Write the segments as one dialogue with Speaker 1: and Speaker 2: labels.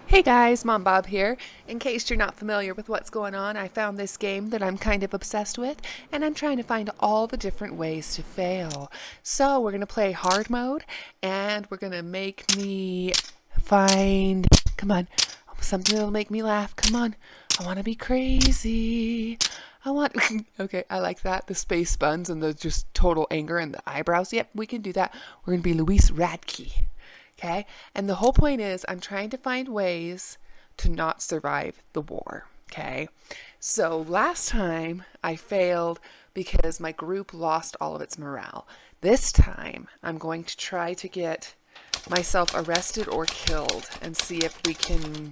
Speaker 1: Hey guys, Mom Bob here. In case you're not familiar with what's going on, I found this game that I'm kind of obsessed with, and I'm trying to find all the different ways to fail. So we're going to play hard mode, and we're going to make me find, come on, something that'll make me laugh. Come on, I want to be crazy. I want, okay, I like that. The space buns and the just total anger and the eyebrows. Yep, we can do that. We're going to be Luis Radke. Okay? And the whole point is I'm trying to find ways to not survive the war. Okay? So last time I failed because my group lost all of its morale. This time I'm going to try to get myself arrested or killed and see if we can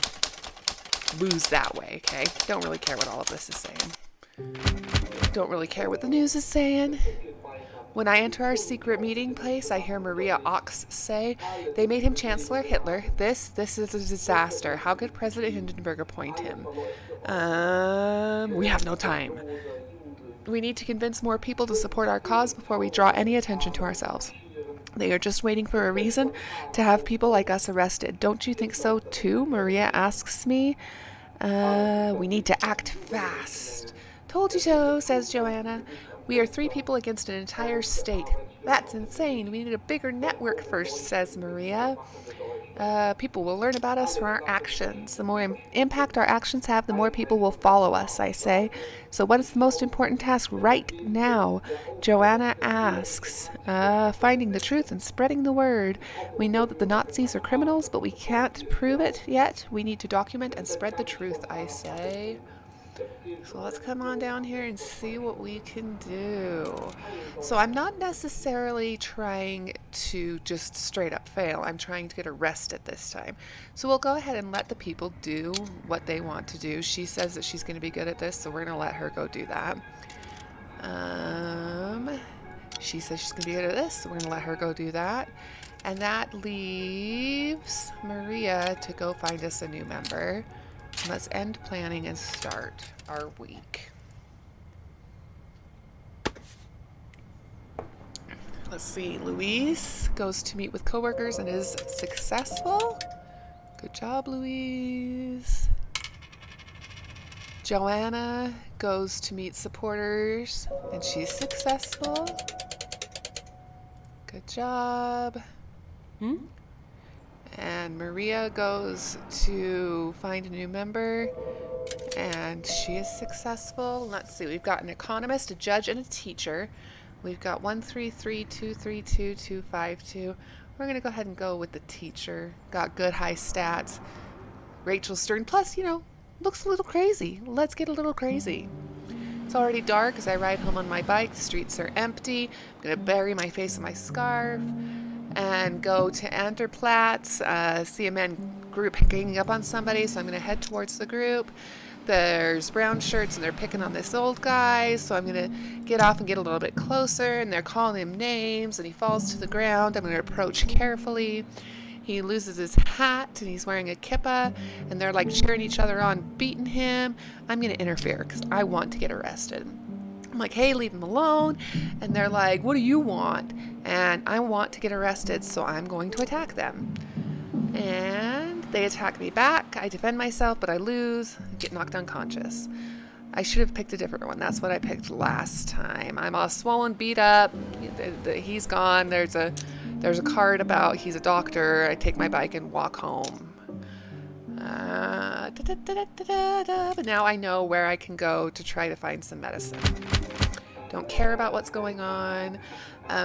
Speaker 1: lose that way. Okay? Don't really care what all of this is saying. Don't really care what the news is saying. When I enter our secret meeting place, I hear Maria Ochs say, "They made him Chancellor Hitler. This is a disaster. How could President Hindenburg appoint him? We have no time. We need to convince more people to support our cause before we draw any attention to ourselves. They are just waiting for a reason to have people like us arrested. Don't you think so too?" Maria asks me. We need to act fast. "Told you so," says Joanna. "We are 3 people against an entire state. That's insane. We need a bigger network first," says Maria. "People will learn about us from our actions. The more impact our actions have, the more people will follow us," I say. "So what is the most important task right now?" Joanna asks. Finding the truth and spreading the word. We know that the Nazis are criminals, but we can't prove it yet. We need to document and spread the truth," I say. So let's come on down here and see what we can do. So I'm not necessarily trying to just straight up fail. I'm trying to get arrested this time. So we'll go ahead and let the people do what they want to do. She says that she's going to be good at this, so we're going to let her go do that. She says she's going to be good at this, so we're going to let her go do that. And that leaves Maria to go find us a new member. Let's end planning and start our week. Let's see. Luis goes to meet with coworkers and is successful. Good job, Luis. Joanna goes to meet supporters and she's successful. Good job. And Maria goes to find a new member, and she is successful. Let's see, we've got an economist, a judge, and a teacher. We've got 1, 3, 3, 2, 3, 2, 2, 5, 2. We're going to go ahead and go with the teacher. Got good high stats. Rachel Stern, plus, looks a little crazy. Let's get a little crazy. It's already dark as I ride home on my bike. The streets are empty. I'm going to bury my face in my scarf and go to Anderplatz, see a man group ganging up on somebody, so I'm going to head towards the group. There's brown shirts and they're picking on this old guy, so I'm going to get off and get a little bit closer, and they're calling him names and he falls to the ground. I'm going to approach carefully. He loses his hat and he's wearing a kippah, and they're like cheering each other on, beating him. I'm going to interfere because I want to get arrested. I'm like, "Hey, leave him alone." And they're like, "What do you want?" And I want to get arrested, so I'm going to attack them. And they attack me back. I defend myself, but I lose, get knocked unconscious. I should have picked a different one. That's what I picked last time. I'm all swollen, beat up. He's gone. There's a card about he's a doctor. I take my bike and walk home. But now I know where I can go to try to find some medicine. Don't care about what's going on.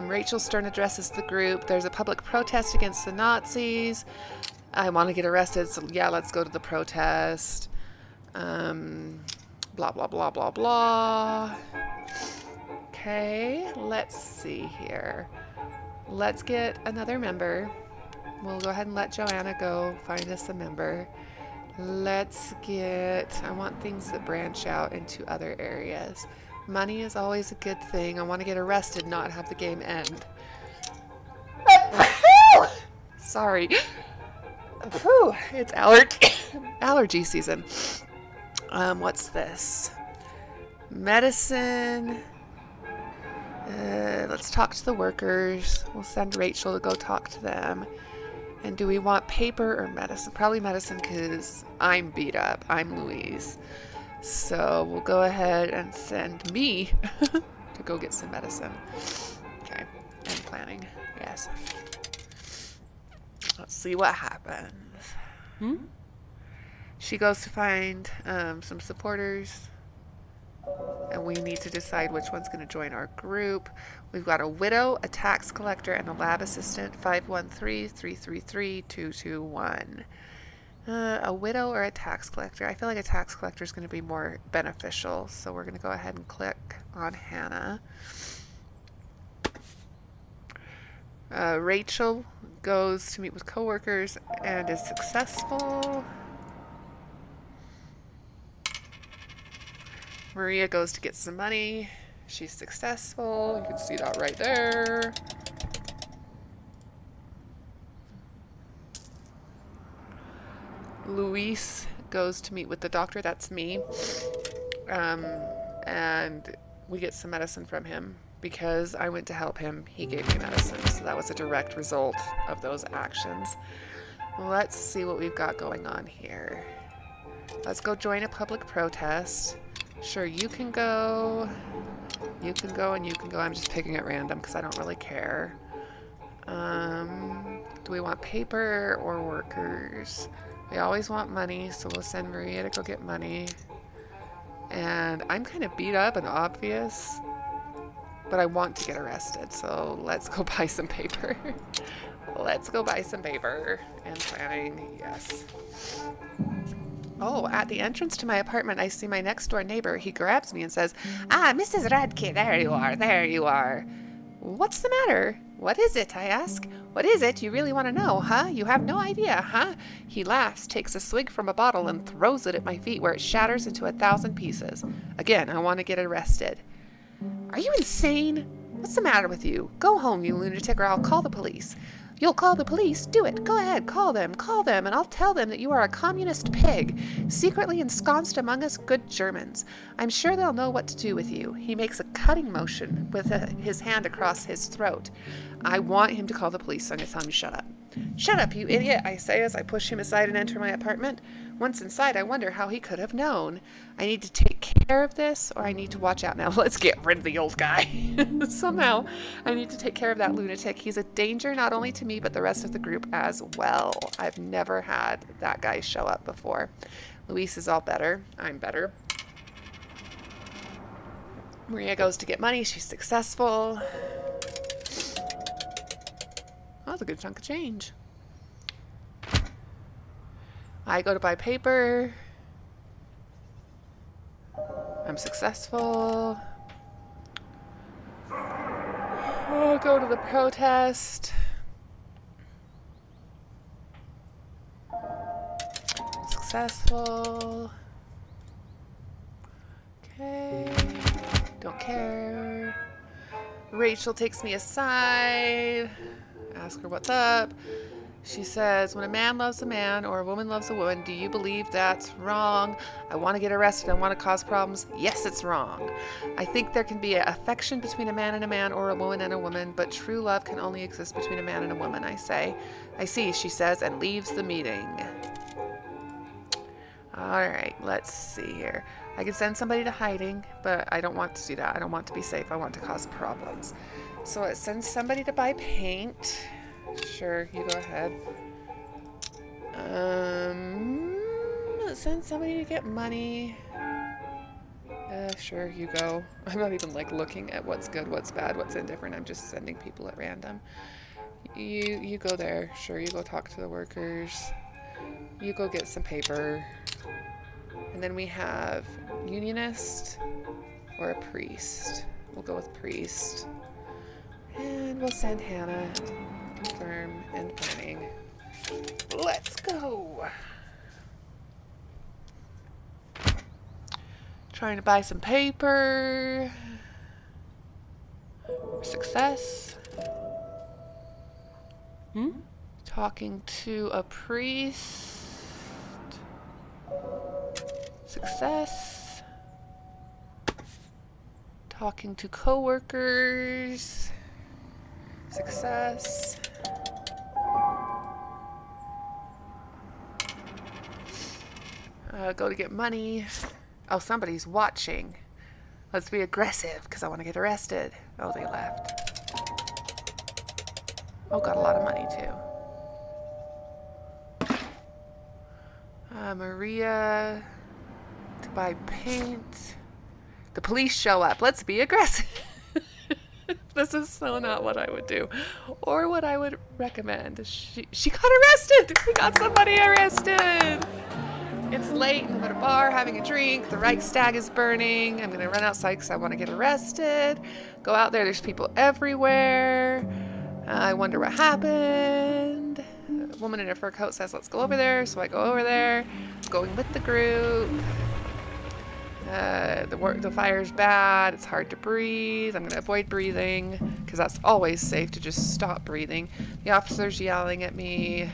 Speaker 1: Rachel Stern addresses the group. There's a public protest against the Nazis. I want to get arrested, so yeah, let's go to the protest. Blah, blah, blah, blah, blah. Okay, let's see here. Let's get another member. We'll go ahead and let Joanna go find us a member. I want things that branch out into other areas. Money is always a good thing. I want to get arrested, not have the game end. Sorry. It's allergy season. What's this? Medicine. Let's talk to the workers. We'll send Rachel to go talk to them. And do we want paper or medicine? Probably medicine because I'm beat up. I'm Louise. So we'll go ahead and send me to go get some medicine. Okay, and planning. Yes. Let's see what happens. She goes to find some supporters, and we need to decide which one's going to join our group. We've got a widow, a tax collector, and a lab assistant. 513-333-221. A widow or a tax collector? I feel like a tax collector is going to be more beneficial, so we're going to go ahead and click on Hannah. Rachel goes to meet with coworkers and is successful. Maria goes to get some money. She's successful. You can see that right there. Luis goes to meet with the doctor. That's me. And we get some medicine from him because I went to help him. He gave me medicine. So that was a direct result of those actions. Let's see what we've got going on here. Let's go join a public protest. Sure, you can go, and you can go. I'm just picking at random because I don't really care. Do we want paper or workers? We always want money, so we'll send Maria to go get money. And I'm kind of beat up and obvious, but I want to get arrested, so let's go buy some paper. Let's go buy some paper and planning, yes. Oh, at the entrance to my apartment, I see my next door neighbor. He grabs me and says, "Ah, Mrs. Radke, there you are, there you are." What's the matter? What is it? I ask. What is it? You really want to know, huh? You have no idea, huh? He laughs, takes a swig from a bottle, and throws it at my feet where it shatters into 1,000 pieces. Again, I want to get arrested. Are you insane? What's the matter with you? Go home, you lunatic, or I'll call the police. You'll call the police? Do it. Go ahead. Call them, and I'll tell them that you are a communist pig, secretly ensconced among us good Germans. I'm sure they'll know what to do with you. He makes a cutting motion with his hand across his throat. I want him to call the police, so I'm going to tell him to shut up. Shut up, you idiot, I say as I push him aside and enter my apartment. Once inside, I wonder how he could have known. I need to take care of this, or I need to watch out now. Let's get rid of the old guy. Somehow, I need to take care of that lunatic. He's a danger not only to me, but the rest of the group as well. I've never had that guy show up before. Luis is all better. I'm better. Maria goes to get money. She's successful. That was a good chunk of change. I go to buy paper. I'm successful. I'll go to the protest. Successful. Okay. Don't care. Rachel takes me aside. Ask her what's up. She says, when a man loves a man or a woman loves a woman, do you believe that's wrong? I want to get arrested. I want to cause problems. Yes, it's wrong. I think there can be an affection between a man and a man or a woman and a woman, but true love can only exist between a man and a woman, I say. I see, she says, and leaves the meeting. All right, let's see here. I can send somebody to hiding, but I don't want to do that. I don't want to be safe. I want to cause problems. So it sends somebody to buy paint. Sure, you go ahead. Send somebody to get money. Sure, you go. I'm not even like looking at what's good, what's bad, what's indifferent. I'm just sending people at random. You go there. Sure, you go talk to the workers. You go get some paper. And then we have unionist or a priest. We'll go with priest. And we'll send Hannah. Confirm and planning. Let's go. Trying to buy some paper. Success. Talking to a priest. Success. Talking to coworkers. Success. Go to get money. Oh, somebody's watching. Let's be aggressive because I want to get arrested. Oh, they left. Oh, got a lot of money too. Maria to buy paint. The police show up. Let's be aggressive. This is so not what I would do or what I would recommend. She got arrested. We got somebody arrested. It's late in the bar having a drink. The Reichstag is burning. I'm going to run outside because I want to get arrested. Go out there. There's people everywhere. I wonder what happened. A woman in a fur coat says, let's go over there. So I go over there, going with the group. The fire's bad. It's hard to breathe. I'm going to avoid breathing because that's always safe to just stop breathing. The officer's yelling at me.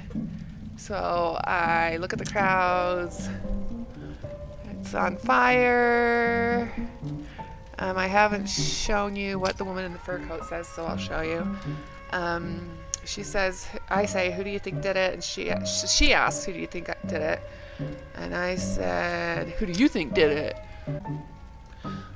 Speaker 1: So I look at the crowds. It's on fire. I haven't shown you what the woman in the fur coat says, so I'll show you. She says, I say, who do you think did it? And she asks, who do you think did it? And I said, who do you think did it?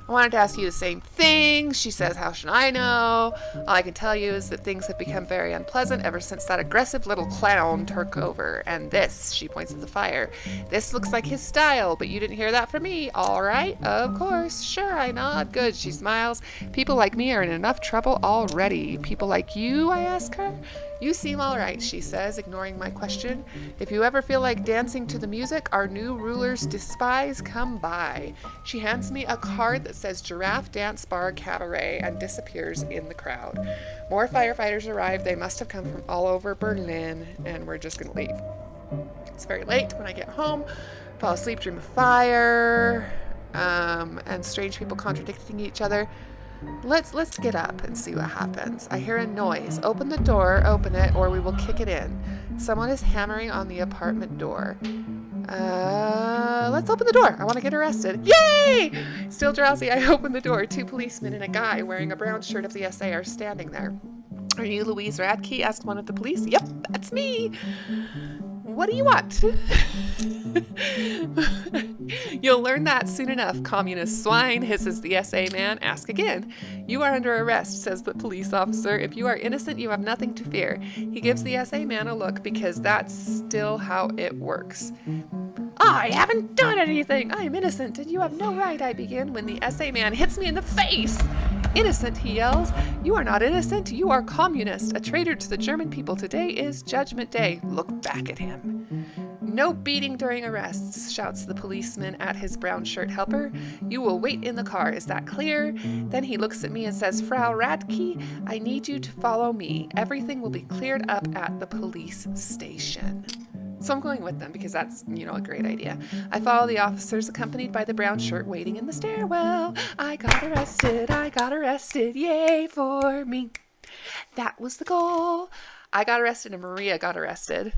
Speaker 1: I wanted to ask you the same thing. She says, how should I know? All I can tell you is that things have become very unpleasant ever since that aggressive little clown took over. And this, she points at the fire, this looks like his style, but you didn't hear that from me. All right, of course. Sure, I nod. Good, she smiles. People like me are in enough trouble already. People like you, I ask her. You seem all right, she says, ignoring my question. If you ever feel like dancing to the music our new rulers despise, come by. She hands me a card that says Giraffe Dance Bar Cabaret and disappears in the crowd. More firefighters arrive. They must have come from all over Berlin, and we're just going to leave. It's very late when I get home. Fall asleep, dream of fire, and strange people contradicting each other. Let's get up and see what happens. I hear a noise. Open the door, open it, or we will kick it in. Someone is hammering on the apartment door. Let's open the door. I want to get arrested. Yay! Still drowsy, I open the door. 2 policemen and a guy wearing a brown shirt of the SA are standing there. Are you Louise Radke? Asked one of the police. Yep, that's me. What do you want? You'll learn that soon enough, communist swine, hisses the SA man. Ask again. You are under arrest, says the police officer. If you are innocent, you have nothing to fear. He gives the SA man a look because that's still how it works. I haven't done anything. I am innocent, and you have no right, I begin, when the SA man hits me in the face. Innocent, he yells. You are not innocent. You are communist, a traitor to the German people. Today is Judgment Day. Look back at him. No beating during arrests, shouts the policeman at his brown shirt helper. You will wait in the car. Is that clear? Then he looks at me and says, Frau Radke, I need you to follow me. Everything will be cleared up at the police station. So I'm going with them because that's, a great idea. I follow the officers accompanied by the brown shirt waiting in the stairwell. I got arrested, yay for me. That was the goal. I got arrested and Maria got arrested.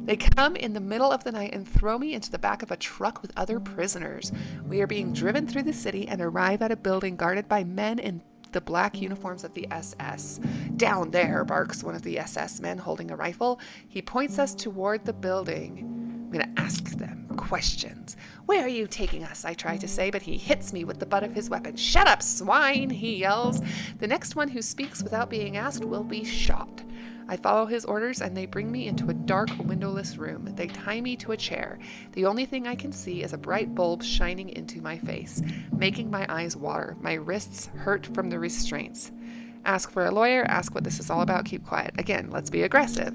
Speaker 1: They come in the middle of the night and throw me into the back of a truck with other prisoners. We are being driven through the city and arrive at a building guarded by men in the black uniforms of the SS. Down there, barks one of the SS men holding a rifle. He points us toward the building. I'm going to ask them questions. Where are you taking us? I try to say, but he hits me with the butt of his weapon. Shut up, swine, he yells. The next one who speaks without being asked will be shot. I follow his orders and they bring me into a dark, windowless room. They tie me to a chair. The only thing I can see is a bright bulb shining into my face, making my eyes water. My wrists hurt from the restraints. Ask for a lawyer, ask what this is all about, keep quiet. Again, let's be aggressive.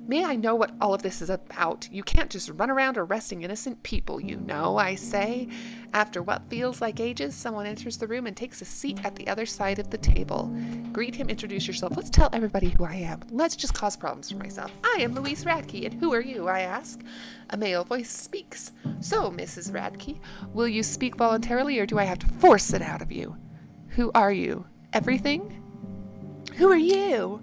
Speaker 1: May I know what all of this is about? You can't just run around arresting innocent people, I say. After what feels like ages, someone enters the room and takes a seat at the other side of the table. Greet him, introduce yourself. Let's tell everybody who I am. Let's just cause problems for myself. I am Louise Radke, and who are you, I ask. A male voice speaks. So, Mrs. Radke, will you speak voluntarily, or do I have to force it out of you? Who are you? Everything? Who are you?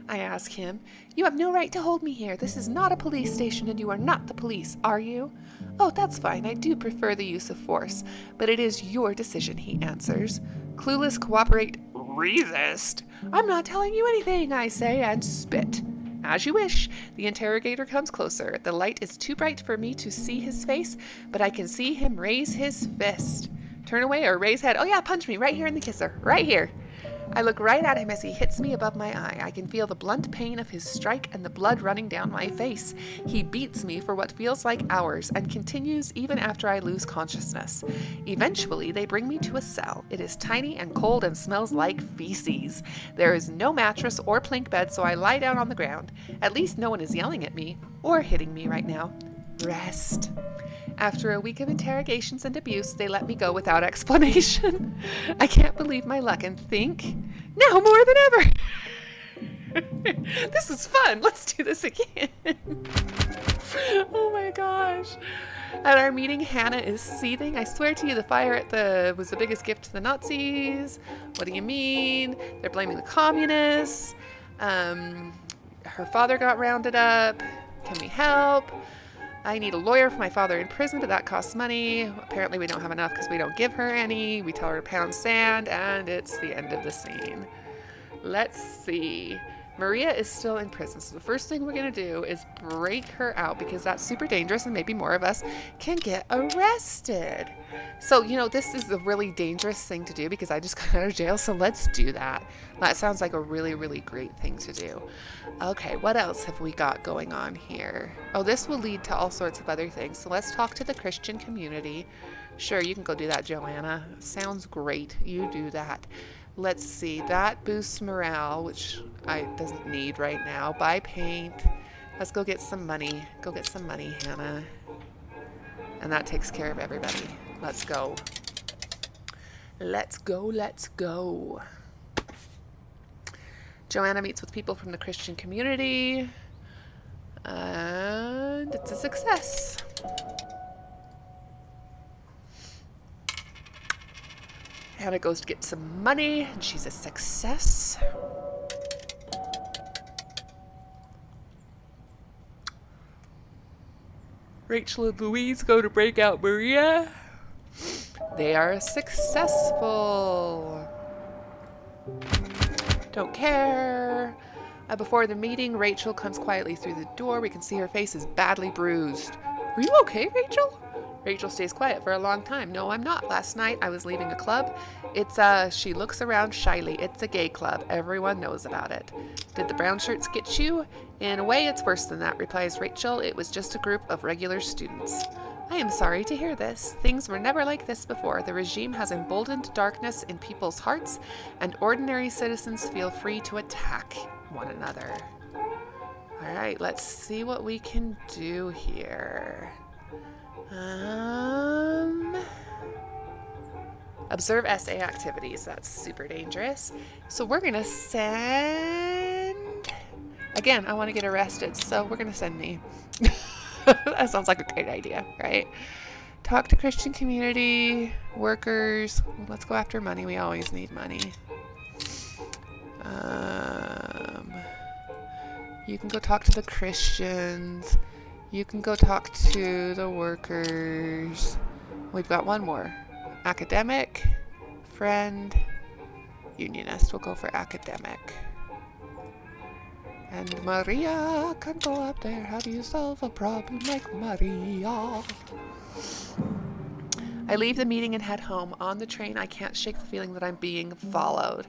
Speaker 1: I ask him. You have no right to hold me here. This is not a police station and you are not the police, are you? Oh, that's fine. I do prefer the use of force, but it is your decision, he answers. Clueless, cooperate, resist. I'm not telling you anything, I say, and spit As you wish. The interrogator comes closer. The light is too bright for me to see his face, but I can see him raise his fist. Turn away or raise head. Oh yeah, punch me right here in the kisser. Right here. I look right at him as he hits me above my eye. I can feel the blunt pain of his strike and the blood running down my face. He beats me for what feels like hours and continues even after I lose consciousness. Eventually, they bring me to a cell. It is tiny and cold and smells like feces. There is no mattress or plank bed, so I lie down on the ground. At least no one is yelling at me or hitting me right now. Rest. After a week of interrogations and abuse, they let me go without explanation. I can't believe my luck and think, now more than ever. This is fun. Let's do this again. Oh my gosh. At our meeting, Hannah is seething. I swear to you, the fire was the biggest gift to the Nazis. What do you mean? They're blaming the communists. Her father got rounded up. Can we help? I need a lawyer for my father in prison, but that costs money. Apparently we don't have enough because we don't give her any. We tell her to pound sand, and it's the end of the scene. Let's see. Maria is still in prison, so the first thing we're going to do is break her out because that's super dangerous and maybe more of us can get arrested. So, you know, this is a really dangerous thing to do because I just got out of jail, so let's do that. That sounds like a really, really great thing to do. Okay, what else have we got going on here? Oh, this will lead to all sorts of other things, so let's talk to the Christian community. Sure, you can go do that, Joanna. Sounds great. You do that. Let's see, that boosts morale, which I doesn't need right now. Buy paint. Let's go get some money. Go get some money, Hannah. And that takes care of everybody. Let's go. Let's go, let's go. Joanna meets with people from the Christian community. And it's a success. Hannah goes to get some money, and she's a success. Rachel and Louise go to break out Maria. They are successful. Don't care. Before the meeting, Rachel comes quietly through the door. We can see her face is badly bruised. Are you okay, Rachel? Rachel stays quiet for a long time. No, I'm not. Last night I was leaving a club. She looks around shyly. It's a gay club. Everyone knows about it. Did the brown shirts get you? In a way, it's worse than that, replies Rachel. It was just a group of regular students. I am sorry to hear this. Things were never like this before. The regime has emboldened darkness in people's hearts, and ordinary citizens feel free to attack one another. All right, let's see what we can do here. Observe SA activities. That's super dangerous. So we're going to send... Again, I want to get arrested, so we're going to send me. That sounds like a great idea, right? Talk to Christian community, workers. Let's go after money. We always need money. You can go talk to the Christians. You can go talk to the workers. We've got one more. Academic, friend, unionist. We'll go for academic. And Maria can go up there. How do you solve a problem like Maria? I leave the meeting and head home. On the train, I can't shake the feeling that I'm being followed.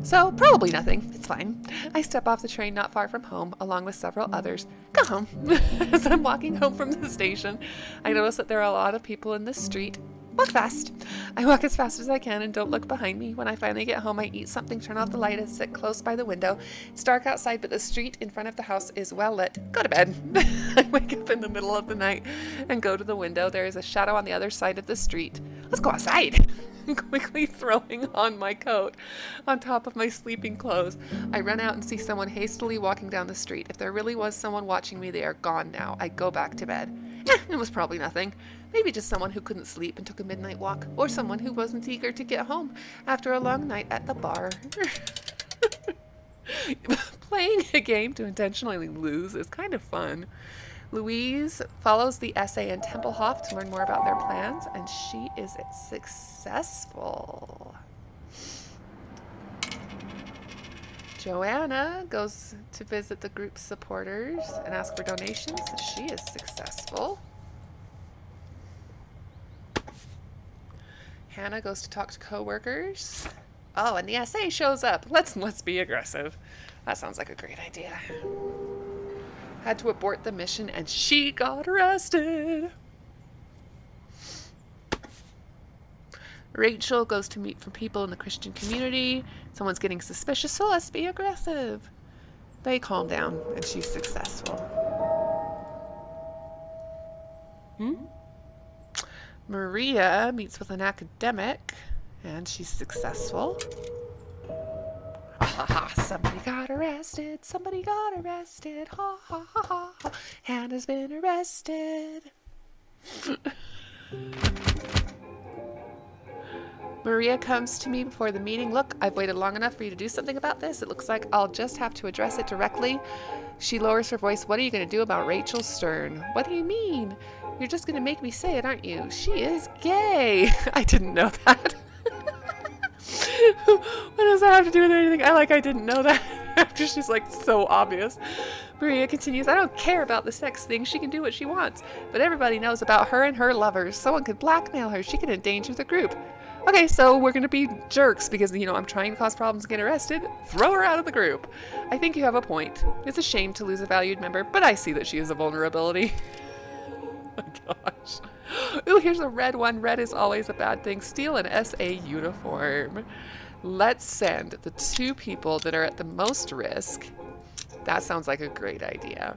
Speaker 1: So, probably nothing. It's fine. I step off the train not far from home, along with several others. Go home. As I'm walking home from the station, I notice that there are a lot of people in the street. Walk fast. I walk as fast as I can and don't look behind me. When I finally get home, I eat something, turn off the light, and sit close by the window. It's dark outside, but the street in front of the house is well lit. Go to bed. I wake up in the middle of the night and go to the window. There is a shadow on the other side of the street. Let's go outside. Quickly throwing on my coat on top of my sleeping clothes. I run out and see someone hastily walking down the street. If there really was someone watching me, they are gone now. I go back to bed. It was probably nothing. Maybe just someone who couldn't sleep and took a midnight walk, or someone who wasn't eager to get home after a long night at the bar. Playing a game to intentionally lose is kind of fun. Louise follows the SA in Tempelhof to learn more about their plans, and she is successful. Joanna goes to visit the group's supporters and ask for donations. She is successful. Hannah goes to talk to coworkers. Oh, and the SA shows up. Let's be aggressive. That sounds like a great idea. Had to abort the mission and she got arrested. Rachel goes to meet for people in the Christian community. Someone's getting suspicious, so let's be aggressive. They calm down and she's successful. Maria meets with an academic and she's successful. Ha ha, somebody got arrested. Somebody got arrested. Ha ha ha ha. Ha. Hannah's been arrested. Maria comes to me before the meeting. Look, I've waited long enough for you to do something about this. It looks like I'll just have to address it directly. She lowers her voice. What are you going to do about Rachel Stern? What do you mean? You're just going to make me say it, aren't you? She is gay. I didn't know that. What does that have to do with anything? I didn't know that. After she's like so obvious. Maria continues, I don't care about the sex thing. She can do what she wants. But everybody knows about her and her lovers. Someone could blackmail her. She could endanger the group. Okay, so we're going to be jerks because, I'm trying to cause problems and get arrested. Throw her out of the group. I think you have a point. It's a shame to lose a valued member, but I see that she is a vulnerability. Oh my gosh. Ooh, here's a red one. Red is always a bad thing. Steal an SA uniform. Let's send the 2 people that are at the most risk. That sounds like a great idea.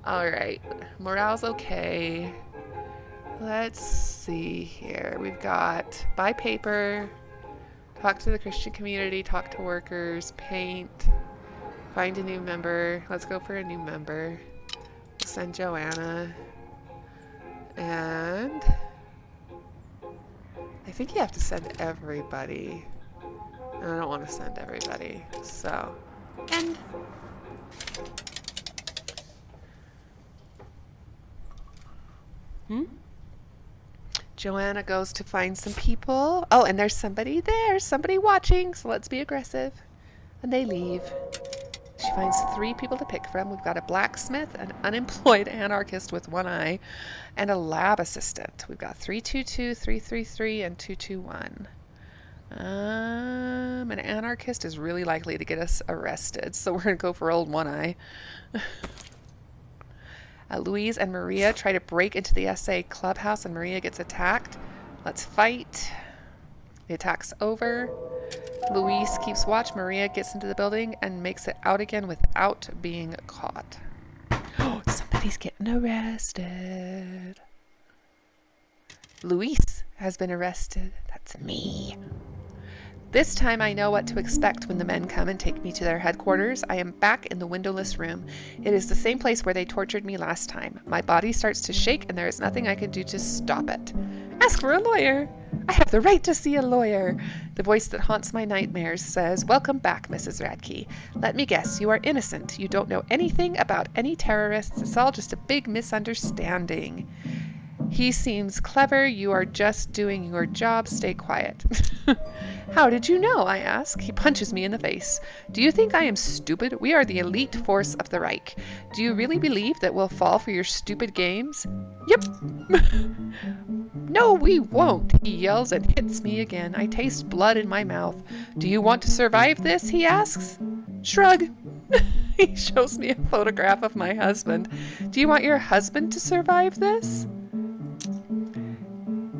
Speaker 1: All right. Morale's okay. Let's see here. We've got buy paper, talk to the Christian community, talk to workers, paint, find a new member. Let's go for a new member. Send Joanna. And I think you have to send everybody. And I don't want to send everybody. So, end. Joanna goes to find some people. Oh, and there's somebody there, somebody watching. So let's be aggressive. And they leave. She finds 3 people to pick from. We've got a blacksmith, an unemployed anarchist with one eye, and a lab assistant. We've got 322, 333, and 221. An anarchist is really likely to get us arrested, so we're going to go for old one eye. Louise and Maria try to break into the SA clubhouse, and Maria gets attacked. Let's fight. The attack's over. Louise keeps watch. Maria gets into the building and makes it out again without being caught. Oh, somebody's getting arrested. Louise has been arrested. That's me. This time I know what to expect when the men come and take me to their headquarters. I am back in the windowless room. It is the same place where they tortured me last time. My body starts to shake and there is nothing I can do to stop it. Ask for a lawyer. I have the right to see a lawyer. The voice that haunts my nightmares says, welcome back, Mrs. Radke. Let me guess, you are innocent. You don't know anything about any terrorists. It's all just a big misunderstanding. He seems clever. You are just doing your job. Stay quiet. How did you know? I ask. He punches me in the face. Do you think I am stupid? We are the elite force of the Reich. Do you really believe that we'll fall for your stupid games? Yep. No, we won't, he yells and hits me again. I taste blood in my mouth. Do you want to survive this? He asks. Shrug. He shows me a photograph of my husband. Do you want your husband to survive this?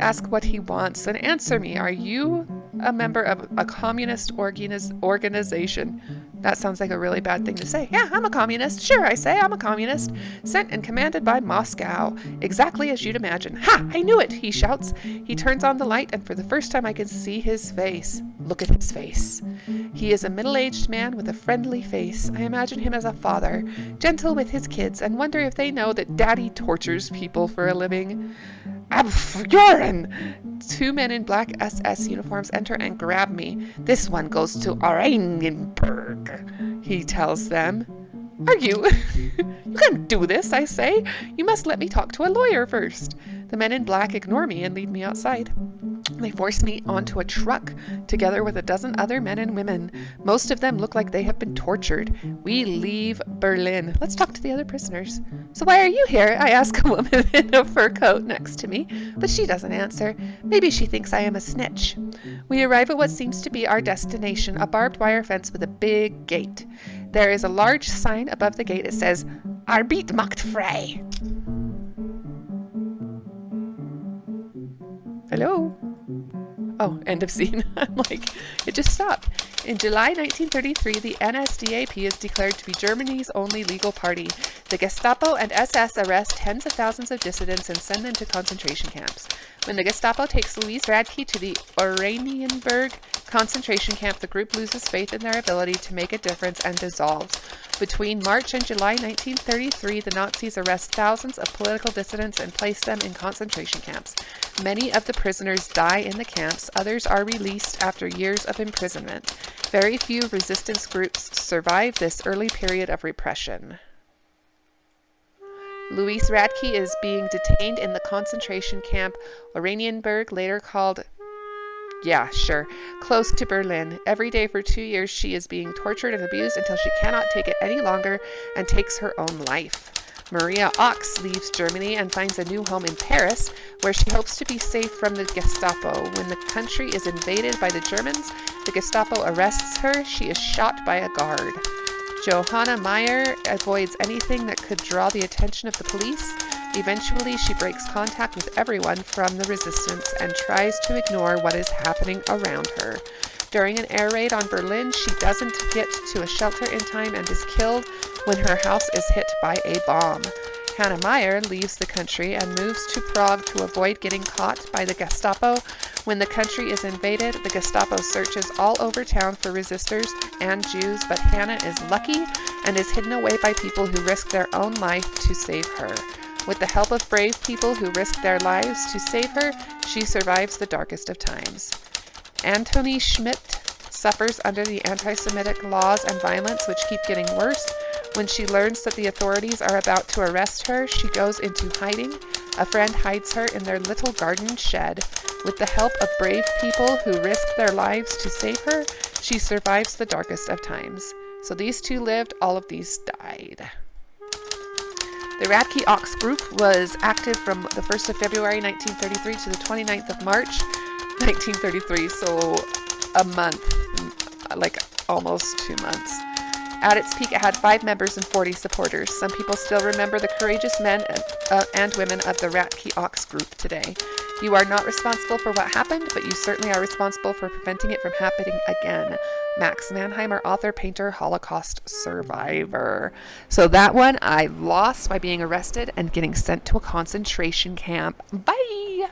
Speaker 1: Ask what he wants and answer me. Are you a member of a communist organization? That sounds like a really bad thing to say. Yeah, I'm a communist. Sure, I say I'm a communist. Sent and commanded by Moscow. Exactly as you'd imagine. Ha! I knew it, he shouts. He turns on the light and for the first time I can see his face. Look at his face. He is a middle-aged man with a friendly face. I imagine him as a father, gentle with his kids, and wonder if they know that Daddy tortures people for a living. Abfjuren! 2 men in black SS uniforms enter and grab me. This one goes to Oranienburg, he tells them. Are you? You can't do this, I say. You must let me talk to a lawyer first. The men in black ignore me and lead me outside. They force me onto a truck, together with a dozen other men and women. Most of them look like they have been tortured. We leave Berlin. Let's talk to the other prisoners. So why are you here? I ask a woman in a fur coat next to me, but she doesn't answer. Maybe she thinks I am a snitch. We arrive at what seems to be our destination, a barbed wire fence with a big gate. There is a large sign above the gate. It says, Arbeit macht frei. Hello? Oh, end of scene. I'm like, it just stopped. In July 1933, the NSDAP is declared to be Germany's only legal party. The Gestapo and SS arrest tens of thousands of dissidents and send them to concentration camps. When the Gestapo takes Louise Radke to the Oranienburg concentration camp, the group loses faith in their ability to make a difference and dissolves. Between March and July 1933, the Nazis arrest thousands of political dissidents and place them in concentration camps. Many of the prisoners die in the camps. Others are released after years of imprisonment. Very few resistance groups survive this early period of repression. Louise Radke is being detained in the concentration camp Oranienburg, later called, close to Berlin. Every day for 2 years, she is being tortured and abused until she cannot take it any longer and takes her own life. Maria Ochs leaves Germany and finds a new home in Paris, where she hopes to be safe from the Gestapo. When the country is invaded by the Germans, the Gestapo arrests her. She is shot by a guard. Johanna Meyer avoids anything that could draw the attention of the police. Eventually, she breaks contact with everyone from the resistance and tries to ignore what is happening around her. During an air raid on Berlin, she doesn't get to a shelter in time and is killed when her house is hit by a bomb. Hannah Meyer leaves the country and moves to Prague to avoid getting caught by the Gestapo. When the country is invaded, the Gestapo searches all over town for resistors and Jews, but Hannah is lucky and is hidden away by people who risk their own life to save her. With the help of brave people who risk their lives to save her, she survives the darkest of times. Antoni Schmidt suffers under the anti-Semitic laws and violence, which keep getting worse. When she learns that the authorities are about to arrest her, she goes into hiding. A friend hides her in their little garden shed. With the help of brave people who risk their lives to save her, she survives the darkest of times. So these two lived, all of these died. The Radke Ochs group was active from the 1st of February 1933 to the 29th of March 1933, so a month, like almost 2 months. At its peak, it had 5 members and 40 supporters. Some people still remember the courageous men and women of the Radke Ochs group today. You are not responsible for what happened, but you certainly are responsible for preventing it from happening again. Max Mannheimer, author, painter, Holocaust survivor. So that one I lost by being arrested and getting sent to a concentration camp. Bye!